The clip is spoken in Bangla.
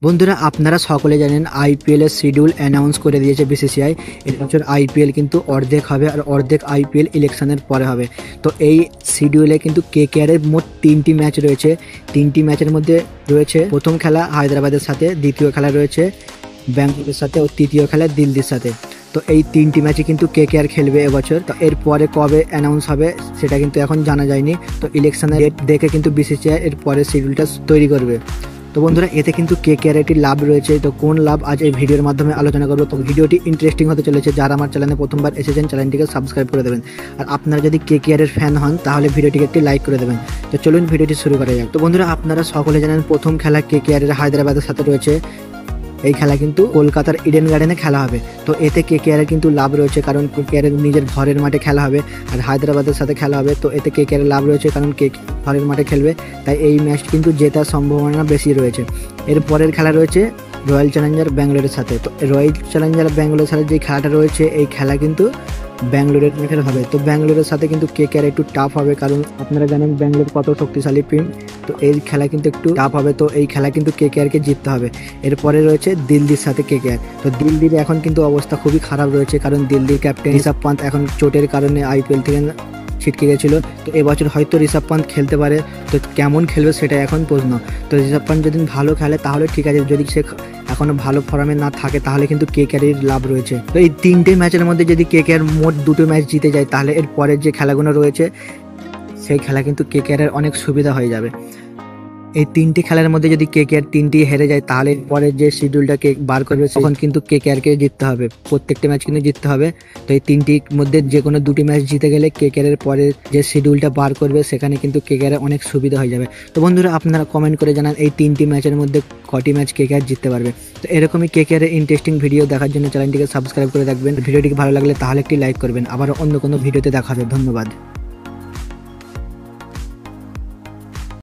বন্ধুরা আপনারা সকলে জানেন আইপিএল এর শিডিউল অ্যানাউন্স করে দিয়েছে বিসিসিআই। এর বছর আইপিএল কিন্তু অর্ধেক হবে আর অর্ধেক আইপিএল ইলেকশনের পরে হবে। তো এই শিডিউলে কিন্তু কেকেআর এর মোট 3টি ম্যাচ রয়েছে। 3টি ম্যাচের মধ্যে রয়েছে প্রথম খেলা হায়দ্রাবাদের সাথে, দ্বিতীয় খেলা রয়েছে ব্যাঙ্গালোরের সাথে ও তৃতীয় খেলা দিল্লির সাথে। তো এই 3টি ম্যাচে কিন্তু কেকেআর খেলবে এবছর। তো এরপরে কবে অ্যানাউন্স হবে সেটা কিন্তু এখন জানা যায়নি। তো ইলেকশনের ডেট দেখে কিন্তু বিসিসিআই এর পরে শিডিউলটা তৈরি করবে। তো বন্ধুরা এতে কিন্তু কেকেআর একটি লাভ রয়েছে। তো কোন লাভ আজ এই ভিডিওর মাধ্যমে আলোচনা করবো। তো ভিডিওটি ইন্টারেস্টিং হতে চলেছে। যারা আমার চ্যানেলে প্রথমবার এসেছেন চ্যানেলটিকে সাবস্ক্রাইব করে দেবেন। আর আপনারা যদি কেকেআর এর ফ্যান হন তাহলে ভিডিওটিকে একটি লাইক করে দেবেন। তো চলুন ভিডিওটি শুরু করা যাক। তো বন্ধুরা আপনারা সকলে জানেন প্রথম খেলা কেকেআর এর হায়দ্রাবাদের সাথে রয়েছে। এই খেলা কিন্তু কলকাতার ইডেন গার্ডেনে খেলা হবে। তো এতে কেকেআর এর কিন্তু লাভ রয়েছে, কারণ কেকেআর এর নিজের ঘরের মাঠে খেলা হবে আর হায়দ্রাবাদের সাথে খেলা হবে। তো এতে কেকেআর এর লাভ রয়েছে, কারণ ঘরের মাঠে খেলবে, তাই এই ম্যাচ কিন্তু জেতার সম্ভাবনা বেশি রয়েছে। এর পরের খেলা রয়েছে রয়্যাল চ্যালেঞ্জার ব্যাঙ্গালোরের সাথে। তো রয়্যাল চ্যালেঞ্জার ব্যাঙ্গালোরের সাথে যে খেলাটা রয়েছে এই খেলা কিন্তু ব্যাঙ্গালোরের মাঠে হবে। তো ব্যাঙ্গালোরের সাথে কিন্তু কেকেআর একটু টাফ হবে, কারণ আপনারা জানেন ব্যাঙ্গালোর কত শক্তিশালী টিম। তো এই খেলা কিন্তু একটু টাফ হবে। তো এই খেলা কিন্তু কেকেআরকে জিততে হবে। এরপরে রয়েছে দিল্লির সাথে কেকেআর। তো দিল্লির এখন কিন্তু অবস্থা খুবই খারাপ রয়েছে, কারণ দিল্লির ক্যাপ্টেন ঋষভ পান্ত এখন চোটের কারণে আইপিএল থেকে ছিটকে গেছিলো। তো এবছর হয়তো ঋষভ পান্ত খেলতে পারে। তো কেমন খেলবে সেটা এখন প্রশ্ন। তো ঋষভ পান্ত যদি ভালো খেলে তাহলে ঠিক আছে, যদি সে এখনো ভালো ফর্মে না থাকে তাহলে কিন্তু কেকেআর এর লাভ রয়েছে। তো এই 3টে ম্যাচের মধ্যে যদি কেকেআর মোট 2টো ম্যাচ জিতে যায় তাহলে এর পরের যে খেলাগুলো রয়েছে সেই খেলা কিন্তু কেকেআর এর অনেক সুবিধা হয়ে যাবে। এই 3টি খেলার মধ্যে যদি কেকেআর 3টি হেরে যায় তাহলে পরে যে শিডিউলটাকে বার করবে তখন কিন্তু কেকেআরকে জিততে হবে, প্রত্যেকটা ম্যাচ কিন্তু জিততে হবে। তো এই 3টির মধ্যে যে কোনো 2টি ম্যাচ জিতে গেলে কেকেআর এর পরে যে শিডিউলটা বার করবে সেখানে কিন্তু কেকেআর অনেক সুবিধা হয়ে যাবে। তো বন্ধুরা আপনারা কমেন্ট করে জানান এই 3টি ম্যাচের মধ্যে কটি ম্যাচ কেকেআর জিততে পারবে। তো এরকমই কেকেআর এর ইন্টারেস্টিং ভিডিও দেখার জন্য চ্যানেলটিকে সাবস্ক্রাইব করে রাখবেন। ভিডিওটিকে ভালো লাগলে তাহলে একটি লাইক করবেন। আবার অন্য কোনো ভিডিওতে দেখা হবে। ধন্যবাদ।